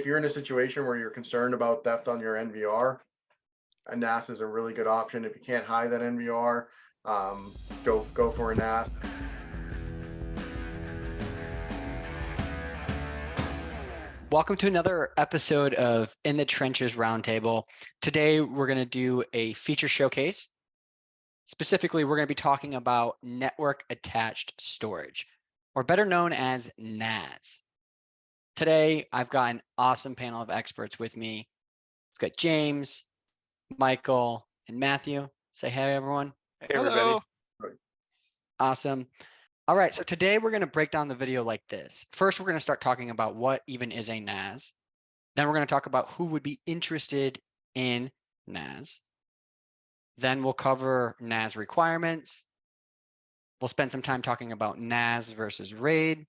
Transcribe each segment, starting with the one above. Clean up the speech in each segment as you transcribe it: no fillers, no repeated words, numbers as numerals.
if you're in a situation where you're concerned about theft on your NVR, a NAS is a really good option. If you can't hide that NVR, go for a NAS. Welcome to another episode of In the Trenches Roundtable. Today, we're going to do a feature showcase. Specifically, we're going to be talking about network attached storage, or better known as NAS. Today, I've got an awesome panel of experts with me. I've got James, Michael, and Matthew. Say hey, everyone. Hey, everybody. Awesome. All right, so today we're going to break down the video like this. First, we're going to start talking about what even is a NAS. Then we're going to talk about who would be interested in NAS. Then we'll cover NAS requirements. We'll spend some time talking about NAS versus RAID.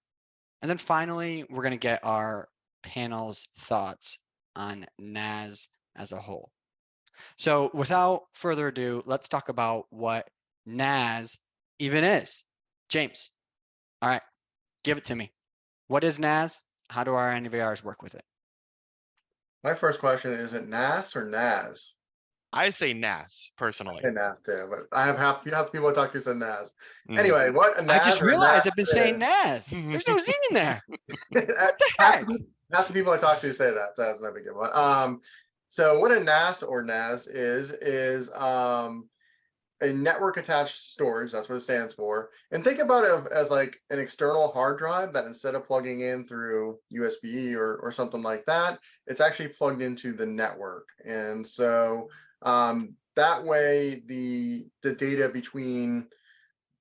And then finally, we're going to get our panel's thoughts on NAS as a whole. So without further ado, let's talk about what NAS even is. James, all right, give it to me. What is NAS? How do our NVRs work with it? My first question is it NAS or NAS? I say NAS personally. I say NAS too, but I have half the people I talk to said NAS. Anyway, what a NAS? I just realized I've been saying NAS. There's no Z in there. What the heck? Half the people I talk to say that, so that's not a good one. So what a NAS or NAS is a network attached storage. That's what it stands for. And think about it as like an external hard drive that instead of plugging in through USB or something like that, it's actually plugged into the network. And so that way the data between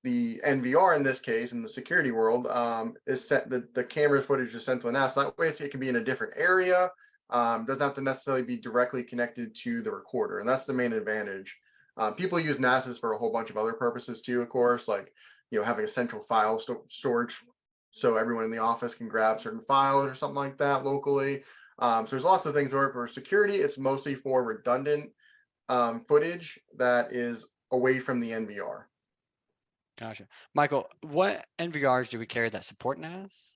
the NVR in this case, in the security world, is set, the camera footage is sent to a NAS. That way it can be in a different area. Doesn't have to necessarily be directly connected to the recorder. And that's the main advantage. People use NASs for a whole bunch of other purposes too, of course, like, having a central file storage so everyone in the office can grab certain files or something like that locally. So there's lots of things for security. It's mostly for redundant footage that is away from the NVR. Gotcha. Michael, what NVRs do we carry that support NAS?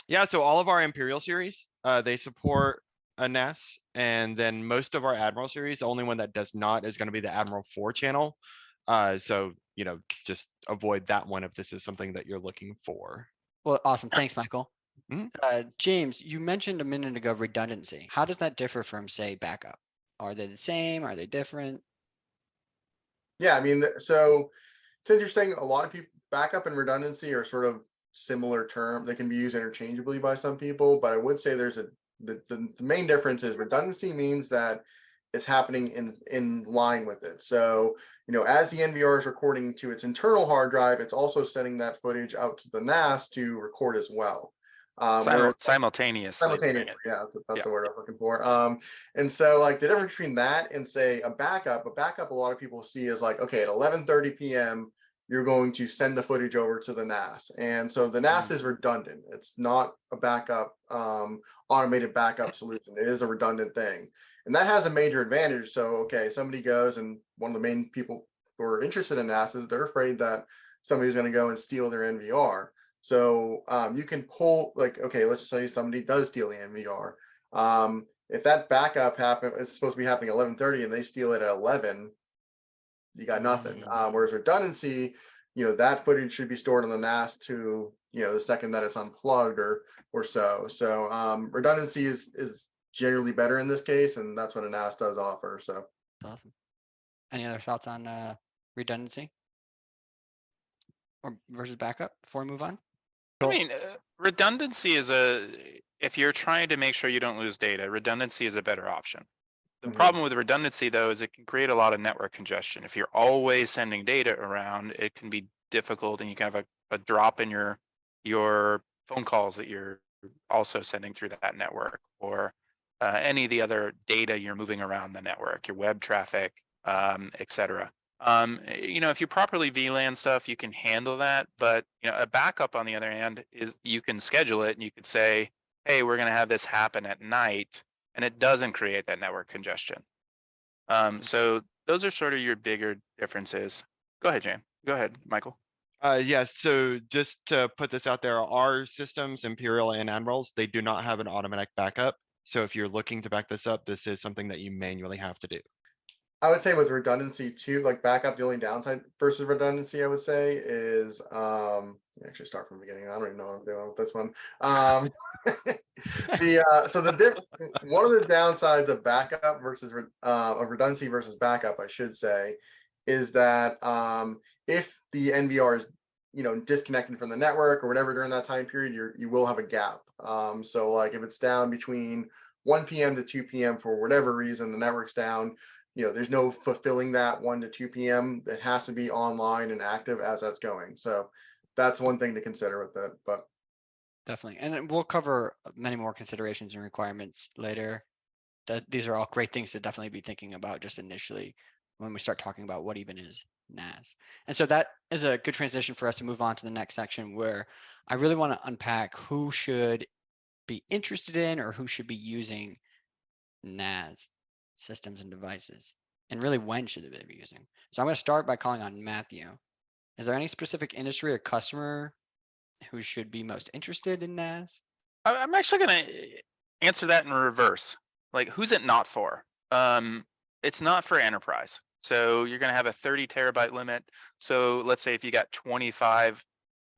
Yeah, so all of our Imperial series, they support a NAS, and then most of our Admiral series, the only one that does not is going to be the Admiral 4 channel. So, just avoid that one if this is something that you're looking for. Well, awesome. Thanks, Michael. Mm-hmm. James, you mentioned a minute ago redundancy. How does that differ from, say, backup? Are they the same? Are they different? Yeah, I mean, so it's interesting. A lot of people, backup and redundancy are sort of similar terms. They can be used interchangeably by some people, but I would say there's the main difference is redundancy means that it's happening in line with it. So, as the NVR is recording to its internal hard drive, it's also sending that footage out to the NAS to record as well. Simultaneously. Yeah, that's the word I'm looking for. And so like the difference between that and say a backup a lot of people see is like, okay, at 11:30 p.m. you're going to send the footage over to the NAS. And so the NAS is redundant. It's not a backup, automated backup solution. It is a redundant thing. And that has a major advantage. So, okay, somebody goes, and one of the main people who are interested in NAS is they're afraid that somebody's going to go and steal their NVR. So you can pull, like, okay, let's say somebody does steal the NVR. If that backup it's supposed to be happening at 11:30 and they steal it at 11, you got nothing. Whereas redundancy, that footage should be stored on the NAS to, the second that it's unplugged or so. So redundancy is generally better in this case, and that's what a NAS does offer. So awesome. Any other thoughts on redundancy or versus backup before we move on? I mean, redundancy is if you're trying to make sure you don't lose data, redundancy is a better option. The problem with redundancy, though, is it can create a lot of network congestion. If you're always sending data around, it can be difficult, and you can have a drop in your phone calls that you're also sending through that network, or any of the other data you're moving around the network, your web traffic, etc. If you properly VLAN stuff, you can handle that. But a backup, on the other hand, is you can schedule it, and you could say, hey, we're going to have this happen at night, and it doesn't create that network congestion. So those are sort of your bigger differences. Go ahead, James. Go ahead, Michael. Yes, so just to put this out there, our systems, Imperial and Admirals, they do not have an automatic backup. So if you're looking to back this up, this is something that you manually have to do. I would say with redundancy too, like backup, the only downside versus redundancy, I would say is, actually start from the beginning. I don't even know what I'm doing with this one. One of the downsides of backup versus of redundancy versus backup, I should say, is that if the NVR is disconnected from the network or whatever during that time period, you will have a gap. So like if it's down between 1 p.m. to 2 p.m. for whatever reason, the network's down. There's no fulfilling that 1 to 2 p.m. It has to be online and active as that's going. So that's one thing to consider with it. But Definitely. And then we'll cover many more considerations and requirements later. These are all great things to definitely be thinking about just initially when we start talking about what even is NAS. And so that is a good transition for us to move on to the next section, where I really want to unpack who should be interested in or who should be using NAS systems and devices, and really when should they be using. So I'm going to start by calling on Matthew. Is there any specific industry or customer who should be most interested in NAS? I'm actually going to answer that in reverse. Like, who's it not for? It's not for enterprise. So you're going to have a 30 terabyte limit. So let's say if you got 25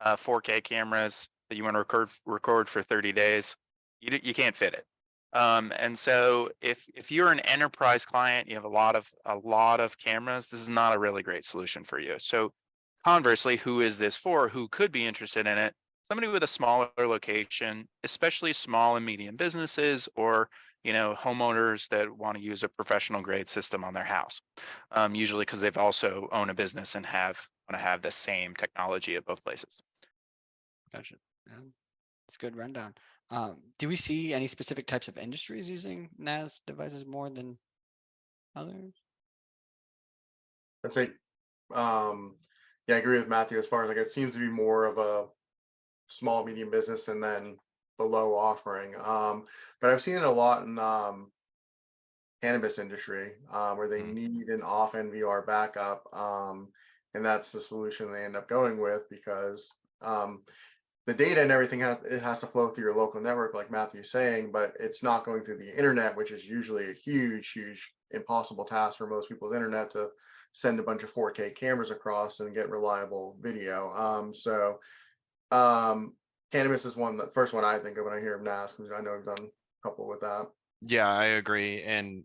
4K cameras that you want to record for 30 days, you can't fit it. And so if you're an enterprise client, you have a lot of cameras, this is not a really great solution for you. So conversely, who is this for? Who could be interested in it? Somebody with a smaller location, especially small and medium businesses, or homeowners that want to use a professional grade system on their house. Usually because they've also own a business and want to have the same technology at both places. Gotcha. Yeah, it's a good rundown. Do we see any specific types of industries using NAS devices more than others? I'd say, yeah, I agree with Matthew as far as like it seems to be more of a small, medium business and then below offering. But I've seen it a lot in cannabis industry where they need an off NVR backup. And that's the solution they end up going with because the data and everything has to flow through your local network, like Matthew's saying, but it's not going through the internet, which is usually a huge impossible task for most people's internet to send a bunch of 4K cameras across and get reliable video. Cannabis is the first one I think of when I hear of NAS, because I know I've done a couple with that. Yeah, I agree. And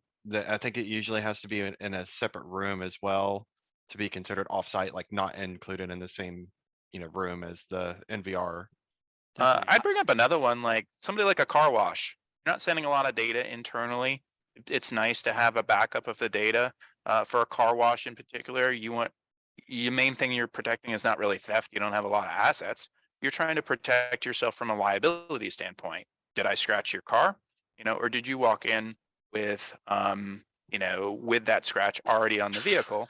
I think it usually has to be in a separate room as well to be considered offsite, like not included in the same room as the NVR. I'd bring up another one, like somebody like a car wash. You're not sending a lot of data internally. It's nice to have a backup of the data. For a car wash in particular, your main thing you're protecting is not really theft. You don't have a lot of assets. You're trying to protect yourself from a liability standpoint. Did I scratch your car? Or did you walk in with with that scratch already on the vehicle?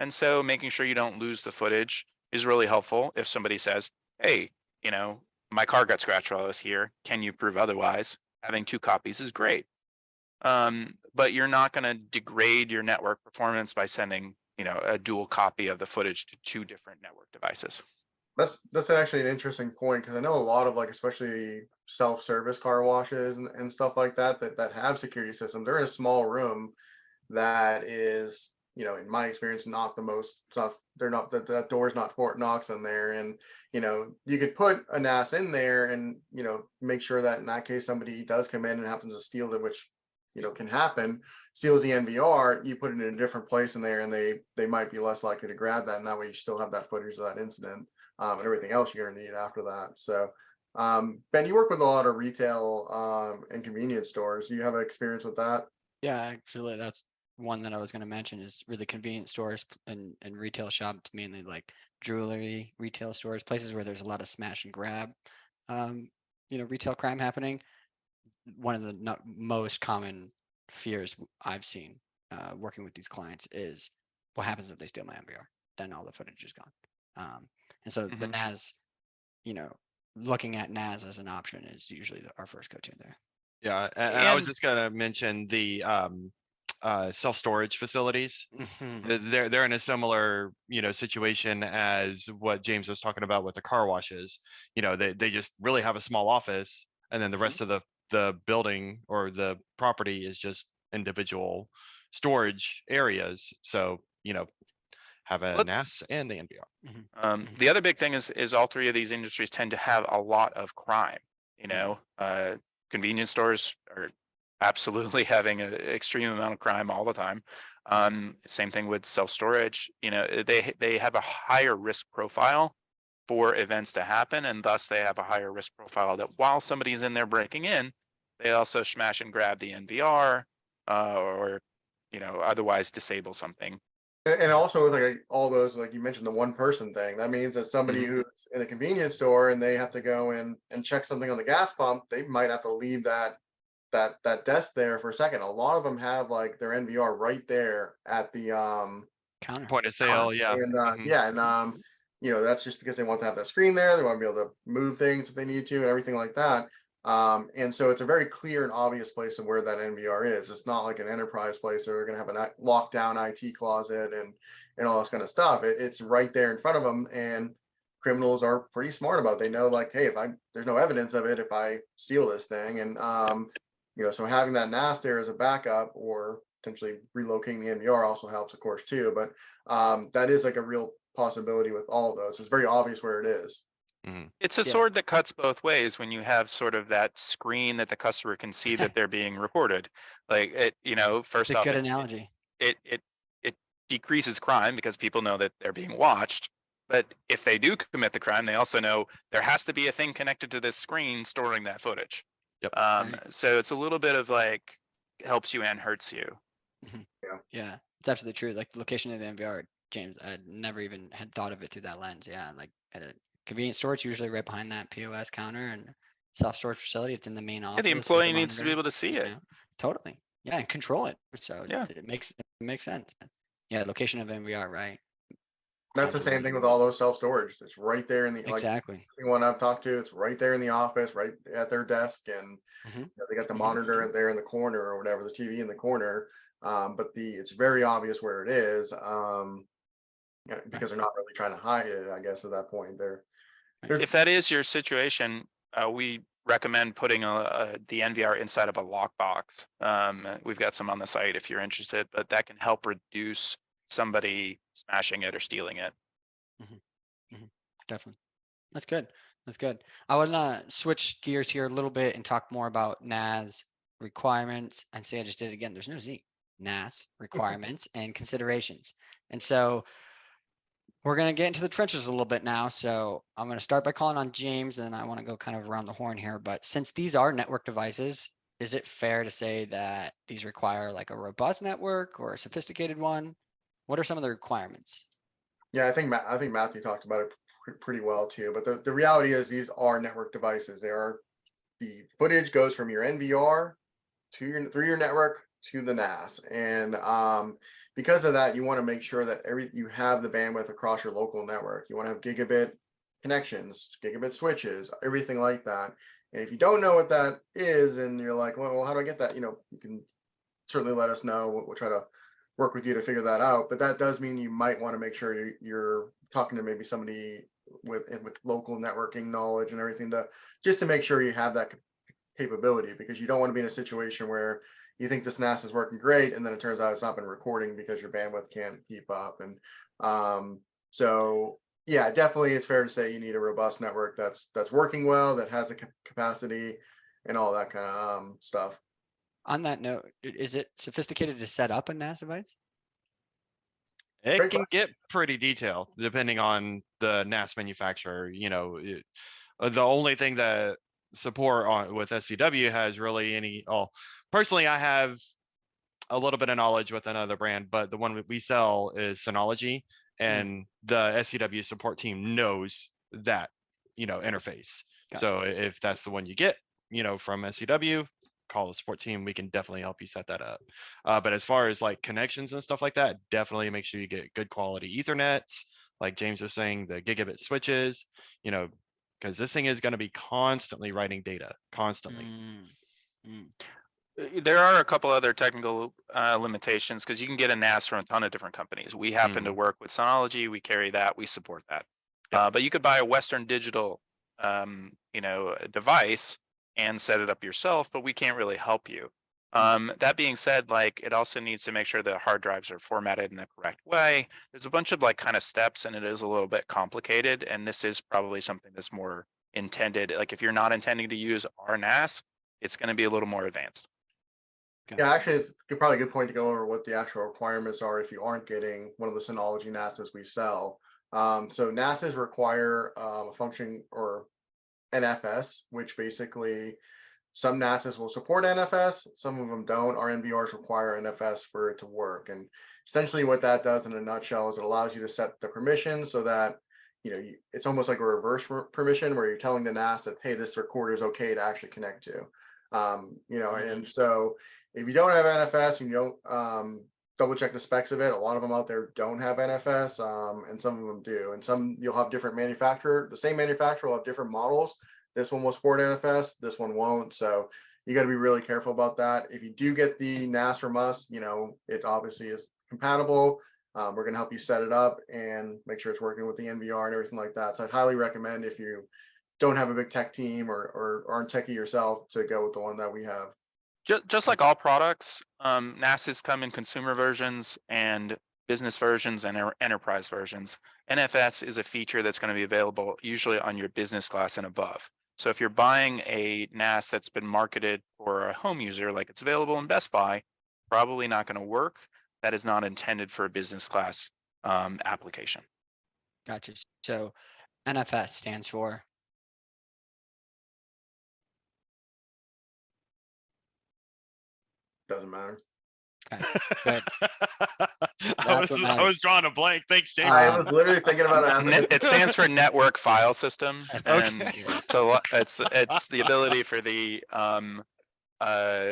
And so making sure you don't lose the footage is really helpful. If somebody says, hey, my car got scratched while I was here, can you prove otherwise? Having 2 copies is great. But you're not going to degrade your network performance by sending, a dual copy of the footage to 2 different network devices. That's actually an interesting point, because I know a lot of especially self-service car washes and stuff like that have security systems. They're in a small room that is, in my experience, not the most stuff. They're not that door's not Fort Knox in there, and you could put a NAS in there and make sure that in that case somebody does come in and happens to steal it, which can happen, steals the NVR, you put it in a different place in there and they might be less likely to grab that, and that way you still have that footage of that incident and everything else you're going to need after that. So Ben, you work with a lot of retail and convenience stores. Do you have experience with that? Yeah, actually that's one that I was going to mention, is really convenience stores and retail shops, mainly like jewelry retail stores, places where there's a lot of smash and grab retail crime happening. One of the most common fears I've seen working with these clients is, what happens if they steal my NVR? Then all the footage is gone. And so the NAS, looking at NAS as an option is usually our first go-to there. Yeah, and I was just gonna mention the self-storage facilities. They're in a similar situation as what James was talking about with the car washes. They just really have a small office, and then the rest of the the building or the property is just individual storage areas. So, have a Let's- NAS and the NVR. The other big thing is all three of these industries tend to have a lot of crime. Convenience stores are absolutely having an extreme amount of crime all the time. Same thing with self-storage. They have a higher risk profile for events to happen, and thus they have a higher risk profile that while somebody's in there breaking in, they also smash and grab the NVR or otherwise disable something. And also with like all those, like you mentioned, the one person thing, that means that somebody Mm-hmm. who's in a convenience store and they have to go in and check something on the gas pump, they might have to leave that desk there for a second. A lot of them have like their NVR right there at the Counter. Point of sale, yeah. and Mhm. yeah, and that's just because they want to have that screen there. They want to be able to move things if they need to and everything like that. And so it's a very clear and obvious place of where that NVR is. It's not like an enterprise place where they're going to have a lockdown IT closet and all this kind of stuff. It's right there in front of them, and criminals are pretty smart about it. They know, like, hey, there's no evidence of it if I steal this thing, and so having that NAS there as a backup or potentially relocating the NVR also helps, of course, too. But that is like a real possibility with all of those. It's very obvious where it is. It's a sword that cuts both ways when you have sort of that screen that the customer can see that they're being recorded. Like first It's a off, good analogy. it decreases crime because people know that they're being watched. But if they do commit the crime, they also know there has to be a thing connected to this screen storing that footage. Yep. So it's a little bit of like helps you and hurts you. Yeah, it's absolutely true. Like the location of the NVR, James, I never even had thought of it through that lens. Yeah, like at a convenience store, it's usually right behind that POS counter and self-storage facility. It's in the main office. Yeah, the with employee needs to be monitor, able to see it. Totally. Yeah, and control it. So Yeah. it makes sense. Yeah, location of NVR, right? That's the same thing with all those self-storage. It's right there in the Exactly. anyone I've talked to, it's right there in the office, right at their desk, and they got the monitor there in the corner or whatever, the TV in the corner. But it's very obvious where it is, because they're not really trying to hide it, I guess, at that point. If that is your situation, we recommend putting the NVR inside of a lockbox. We've got some on the site if you're interested, but that can help reduce somebody smashing it or stealing it. Definitely. That's good. That's good. I want to switch gears here a little bit and talk more about NAS requirements. And say I just did it again. There's no Z. NAS requirements and considerations. And so we're going to get into the trenches a little bit now. So I'm going to start by calling on James, and then I want to go kind of around the horn here. But since these are network devices, is it fair to say that these require like a robust network or a sophisticated one? What are some of the requirements? Yeah, I think Matthew talked about it pretty well too. But the reality is these are network devices. The footage goes from your NVR through your network to the NAS, and because of that, you want to make sure that you have the bandwidth across your local network. You want to have gigabit connections, gigabit switches, everything like that. And if you don't know what that is, and you're like, well, how do I get that? You can certainly let us know. We'll try to work with you to figure that out. But that does mean you might want to make sure you're talking to maybe somebody with local networking knowledge and everything, just to make sure you have that capability, because you don't want to be in a situation where you think this NAS is working great and then it turns out it's not been recording because your bandwidth can't keep up. And so yeah, definitely it's fair to say you need a robust network that's working well, that has a capacity and all that kind of stuff. On that note, is it sophisticated to set up a NAS device? It Great can get pretty detailed depending on the NAS manufacturer. The only thing that support with SCW has really any. Personally, I have a little bit of knowledge with another brand, but the one we sell is Synology, and the SCW support team knows that interface. Gotcha. So if that's the one you get, from SCW, call the support team. We can definitely help you set that up. But as far as like connections and stuff like that, definitely make sure you get good quality Ethernets, like James was saying, the gigabit switches, because this thing is going to be constantly writing data, constantly. There are a couple other technical limitations, because you can get a NAS from a ton of different companies. We happen to work with Synology. We carry that. We support that. But you could buy a Western Digital, device and set it up yourself, but we can't really help you. That being said, like it also needs to make sure that hard drives are formatted in the correct way. There's a bunch of like kind of steps, and it is a little bit complicated. And this is probably something that's more intended. Like if you're not intending to use our NAS, it's going to be a little more advanced. Yeah, actually, it's probably a good point to go over what the actual requirements are if you aren't getting one of the Synology NASs we sell. So NASs require a function or NFS, which basically some NASs will support NFS, some of them don't. Our NVRs require NFS for it to work. And essentially what that does in a nutshell is it allows you to set the permissions so that, it's almost like a reverse permission where you're telling the NAS that, hey, this recorder is okay to actually connect to. And so if you don't have NFS and you don't double check the specs of it, a lot of them out there don't have NFS, and some of them do. And some you'll have different manufacturer, the same manufacturer will have different models. This one will support NFS, this one won't. So you got to be really careful about that. If you do get the NAS from us, it obviously is compatible. We're going to help you set it up and make sure it's working with the NVR and everything like that. So I'd highly recommend, if you don't have a big tech team or aren't techie yourself, to go with the one that we have. Just like all products, NASs come in consumer versions and business versions and enterprise versions. NFS is a feature that's going to be available usually on your business class and above. So if you're buying a NAS that's been marketed for a home user, like it's available in Best Buy, probably not going to work. That is not intended for a business class application. Gotcha. So NFS stands for? Doesn't matter. Okay, good. I That's what was matters. drawing a blank. Thanks, James. I was literally thinking about it. It stands for Network File System, Okay. and it's the ability for the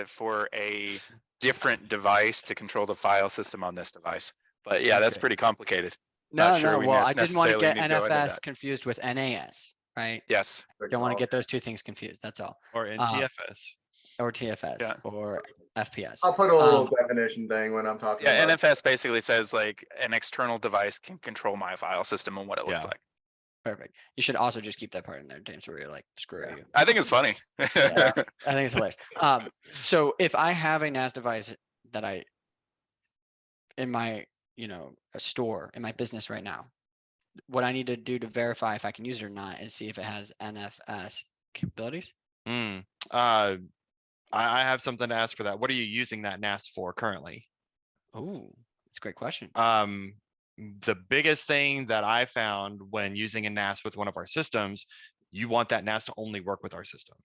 for a different device to control the file system on this device. But yeah, that's good. pretty complicated. No, Not sure no. we Well, I didn't want to necessarily get need to go into NFS that. confused with NAS, right? Yes. Don't want to get those two things confused. That's all. Or NTFS. Or TFS Yeah. or FPS. I'll put a little definition thing when I'm talking Yeah, about NFS basically says like an external device can control my file system and what it looks Yeah. like. Perfect. You should also just keep that part in there, James, where you're like, screw you. I think it's funny. Yeah, I think it's hilarious. So if I have a NAS device that in my, a store in my business right now, what I need to do to verify if I can use it or not is see if it has NFS capabilities. I have something to ask for that. What are you using that NAS for currently? Oh, that's a great question. The biggest thing that I found when using a NAS with one of our systems, you want that NAS to only work with our system.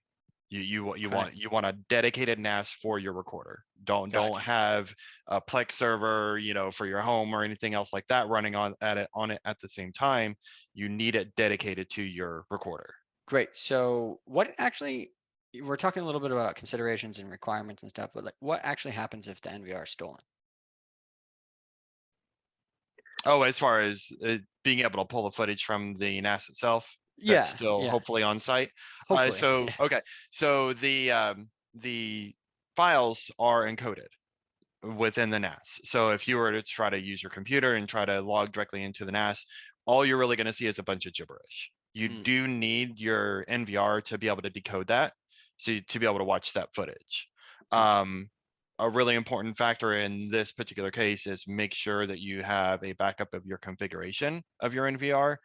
You want a dedicated NAS for your recorder. Don't have a Plex server, for your home or anything else like that running on it at the same time. You need it dedicated to your recorder. Great. So what actually, we're talking a little bit about considerations and requirements and stuff, but like what actually happens if the NVR is stolen? Oh, as far as being able to pull the footage from the NAS itself, Yeah, that's still hopefully on site. Hopefully. So the files are encoded within the NAS. So if you were to try to use your computer and try to log directly into the NAS, all you're really going to see is a bunch of gibberish. You do need your NVR to be able to decode that, so to be able to watch that footage. A really important factor in this particular case is make sure that you have a backup of your configuration of your NVR,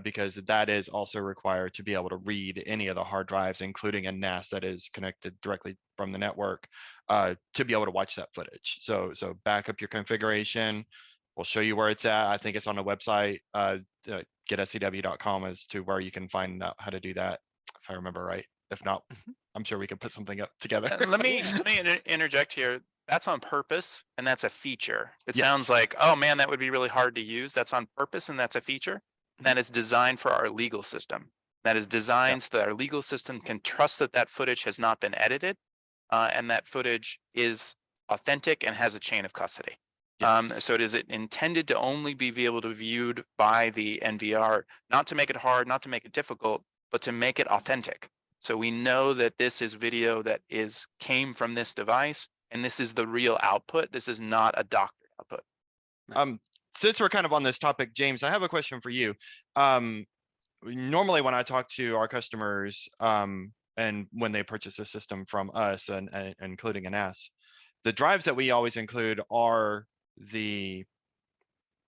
because that is also required to be able to read any of the hard drives, including a NAS that is connected directly from the network, to be able to watch that footage. So back up your configuration. We'll show you where it's at. I think it's on the website, getscw.com, as to where you can find out how to do that, if I remember right. If not, I'm sure we can put something up together. Let me interject here. That's on purpose, and that's a feature. It Yes. sounds like, oh man, that would be really hard to use. That's on purpose, and that's a feature. That is designed for our legal system. That is designed so that our legal system can trust that that footage has not been edited, and that footage is authentic and has a chain of custody. Yes. So it is intended to only be able to be viewed by the NVR, not to make it hard, not to make it difficult, but to make it authentic. So we know that this is video that came from this device, and this is the real output. This is not a doctored output. Since we're kind of on this topic, James, I have a question for you. Normally when I talk to our customers, and when they purchase a system from us and including a NAS, the drives that we always include are the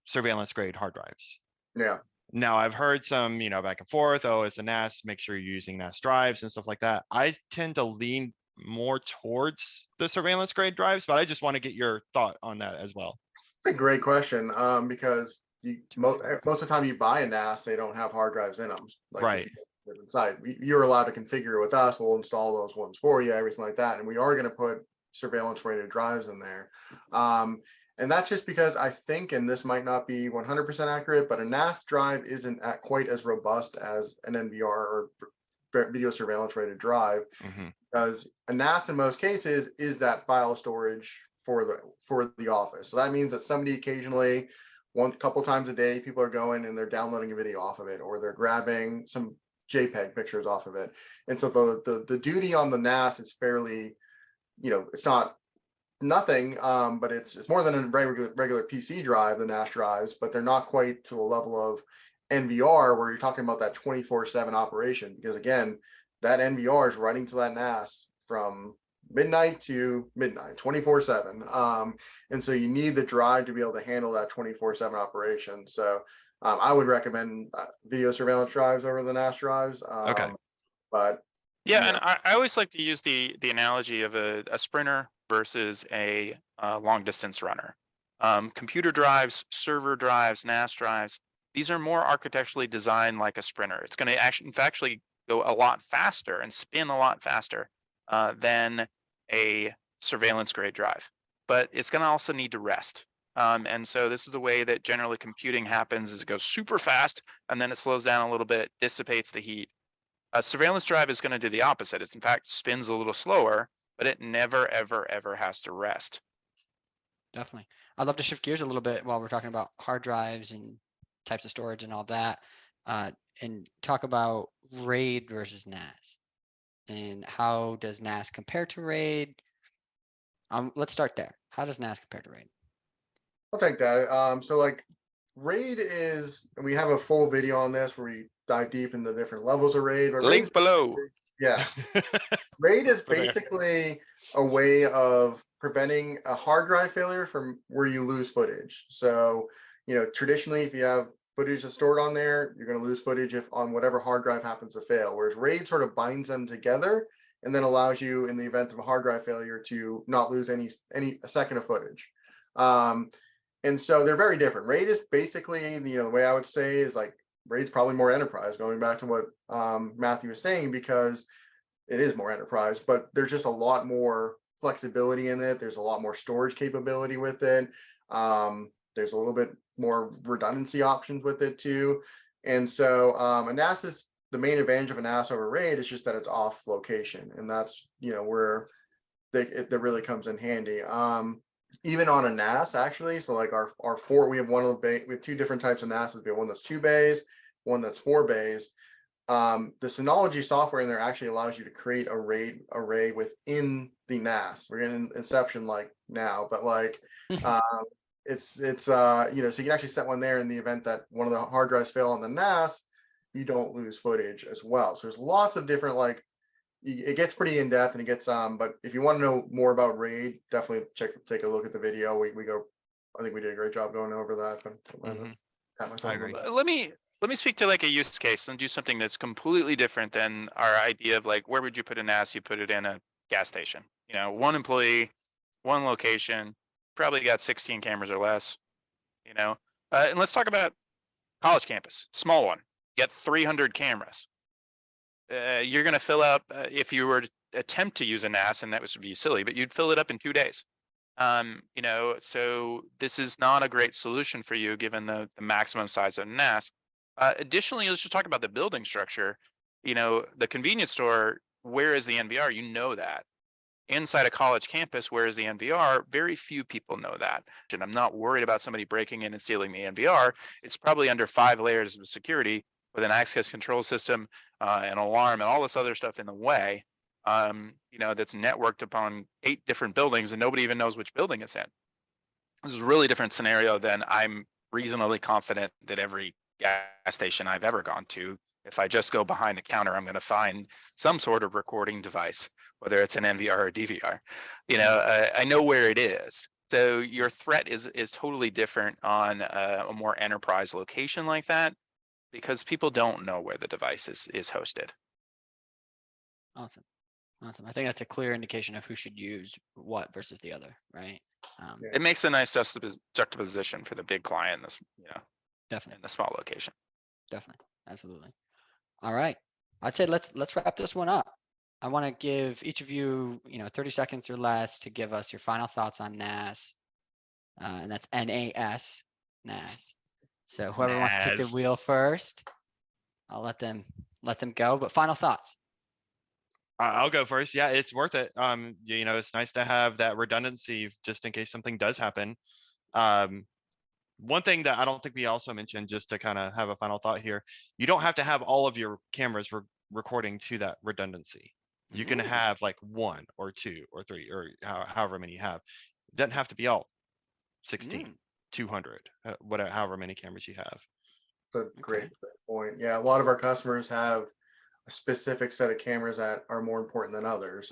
surveillance grade hard drives. Yeah. Now I've heard some, back and forth, oh, it's a NAS, make sure you're using NAS drives and stuff like that. I tend to lean more towards the surveillance grade drives, but I just want to get your thought on that as well. It's a great question, because most of the time you buy a NAS, they don't have hard drives in them. Like Right. inside, you're allowed to configure it with us. We'll install those ones for you, everything like that, and we are going to put surveillance rated drives in there. And that's just because I think, and this might not be 100% accurate, but a NAS drive isn't quite as robust as an NVR or video surveillance rated drive, because a NAS in most cases is that file storage for the office. So that means that somebody occasionally, couple times a day, people are going and they're downloading a video off of it, or they're grabbing some JPEG pictures off of it. And so the duty on the NAS is fairly, it's not nothing, but it's more than a regular PC drive, the NAS drives, but they're not quite to a level of NVR where you're talking about that 24/7 operation, because again, that NVR is writing to that NAS from midnight to midnight, 24/7. And so you need the drive to be able to handle that 24/7 operation. So I would recommend video surveillance drives over the NAS drives. Okay. But yeah, and I always like to use the analogy of a sprinter versus a long distance runner. Computer drives, server drives, NAS drives, these are more architecturally designed like a sprinter. It's going to actually go a lot faster and spin a lot faster than a surveillance grade drive, but it's going to also need to rest. And so this is the way that generally computing happens: is it goes super fast and then it slows down a little bit, dissipates the heat. A surveillance drive is going to do the opposite. It in fact spins a little slower, but it never, ever, ever has to rest. Definitely. I'd love to shift gears a little bit while we're talking about hard drives and types of storage and all that, and talk about RAID versus NAS. And how does NAS compare to RAID? Let's start there. How does NAS compare to RAID? I'll take that. So like RAID is, and we have a full video on this where we dive deep into different levels of RAID. Link below. Yeah. RAID is basically a way of preventing a hard drive failure from where you lose footage. So, traditionally, if you have footage that's stored on there, you're going to lose footage if on whatever hard drive happens to fail. Whereas RAID sort of binds them together and then allows you, in the event of a hard drive failure, to not lose a second of footage. And so they're very different. RAID is basically, the way I would say is like, RAID's probably more enterprise, going back to what Matthew was saying, because it is more enterprise, but there's just a lot more flexibility in it. There's a lot more storage capability with it. There's a little bit more redundancy options with it too. And so a NAS is, the main advantage of a NAS over RAID is just that it's off location. And that's, where that really comes in handy. Even on a NAS, actually, so like our four, we have we have two different types of NASs. We have one that's 2 bays, one that's 4 bays. The Synology software in there actually allows you to create a RAID array within the NAS. We're getting Inception like now, but like it's so you can actually set one there in the event that one of the hard drives fail on the NAS, you don't lose footage as well. So there's lots of different, like, it gets pretty in depth, and it gets but if you want to know more about RAID, definitely take a look at the video. I think we did a great job going over that. I agree. Let me speak to like a use case and do something that's completely different than our idea of like, where would you put a NAS? You put it in a gas station. One employee, one location, probably got 16 cameras or less. And let's talk about college campus, small one. You got 300 cameras. You're going to fill up, if you were to attempt to use a NAS, and that would be silly, but you'd fill it up in 2 days. So this is not a great solution for you given the maximum size of a NAS. Additionally, let's just talk about the building structure. The convenience store, where is the NVR? That. Inside a college campus, where is the NVR? Very few people know that. And I'm not worried about somebody breaking in and stealing the NVR. It's probably under 5 layers of security with an access control system, an alarm, and all this other stuff in the way, that's networked upon 8 different buildings, and nobody even knows which building it's in. This is a really different scenario than I'm reasonably confident that every gas station I've ever gone to If I just go behind the counter, I'm going to find some sort of recording device, whether it's an NVR or DVR. I know where it is. So your threat is totally different on a more enterprise location like that, because people don't know where the device is hosted. Awesome. Awesome. I think that's a clear indication of who should use what versus the other, right? It makes a nice juxtaposition for the big client in this, Definitely. in the small location. Definitely. Absolutely. All right. I'd say let's wrap this one up. I want to give each of you, 30 seconds or less to give us your final thoughts on NAS. And that's NAS, NAS. So whoever wants to take the NAS. wheel first, I'll let them go. But final thoughts. I'll go first. Yeah, it's worth it. It's nice to have that redundancy just in case something does happen. One thing that I don't think we also mentioned, just to kind of have a final thought here, you don't have to have all of your cameras recording to that redundancy. You can have like 1 or 2 or 3 or however many you have. It doesn't have to be all 16, 200, whatever, however many cameras you have. That's a great point. Yeah, a lot of our customers have a specific set of cameras that are more important than others.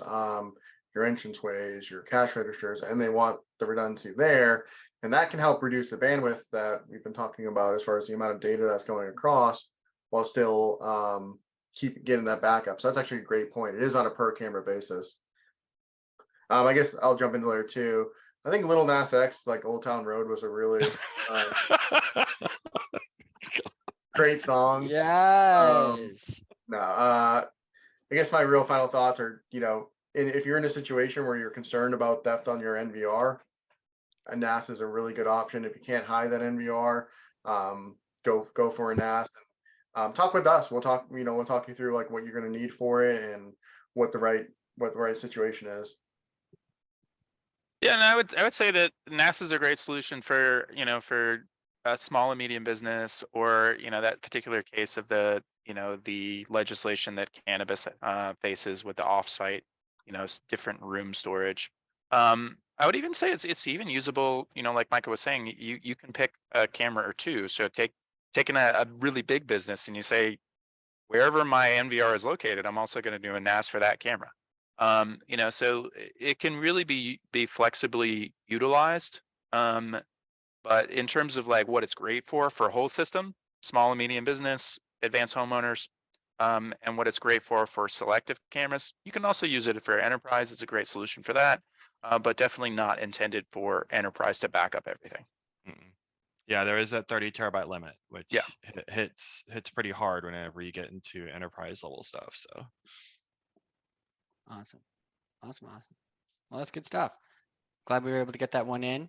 Your entranceways, your cash registers, and they want the redundancy there. And that can help reduce the bandwidth that we've been talking about as far as the amount of data that's going across, while still keep getting that backup. So that's actually a great point. It is on a per camera basis. I guess I'll jump into there too. I think Little Nas X, like Old Town Road, was a really great song. Yes. No, I guess my real final thoughts are, if you're in a situation where you're concerned about theft on your NVR, a NAS is a really good option. If you can't hide that NVR, go for a NAS. Talk with us. We'll talk you through like what you're going to need for it and what the right situation is. Yeah, and I would say that NAS is a great solution for a small and medium business, or that particular case of the legislation that cannabis faces with the offsite, different room storage. I would even say it's even usable. Like Micah was saying, you can pick a camera or two. So taking a really big business and you say, wherever my NVR is located, I'm also going to do a NAS for that camera. So it can really be flexibly utilized. But in terms of like what it's great for a whole system, small and medium business, advanced homeowners, and what it's great for selective cameras, you can also use it for enterprise. It's a great solution for that, but definitely not intended for enterprise to back up everything. Yeah, there is that 30 terabyte limit, which hits pretty hard whenever you get into enterprise level stuff. So Awesome. Well, that's good stuff. Glad we were able to get that one in.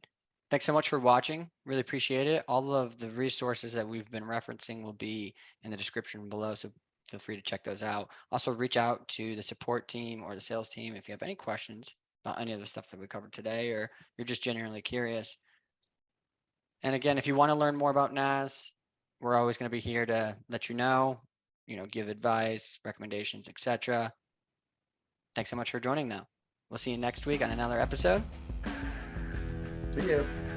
Thanks so much for watching. Really appreciate it. All of the resources that we've been referencing will be in the description below, so feel free to check those out. Also, reach out to the support team or the sales team if you have any questions about any of the stuff that we covered today, or you're just genuinely curious. And again, if you want to learn more about NAS, we're always going to be here to let you know, give advice, recommendations, etc. Thanks so much for joining, though. We'll see you next week on another episode. See you.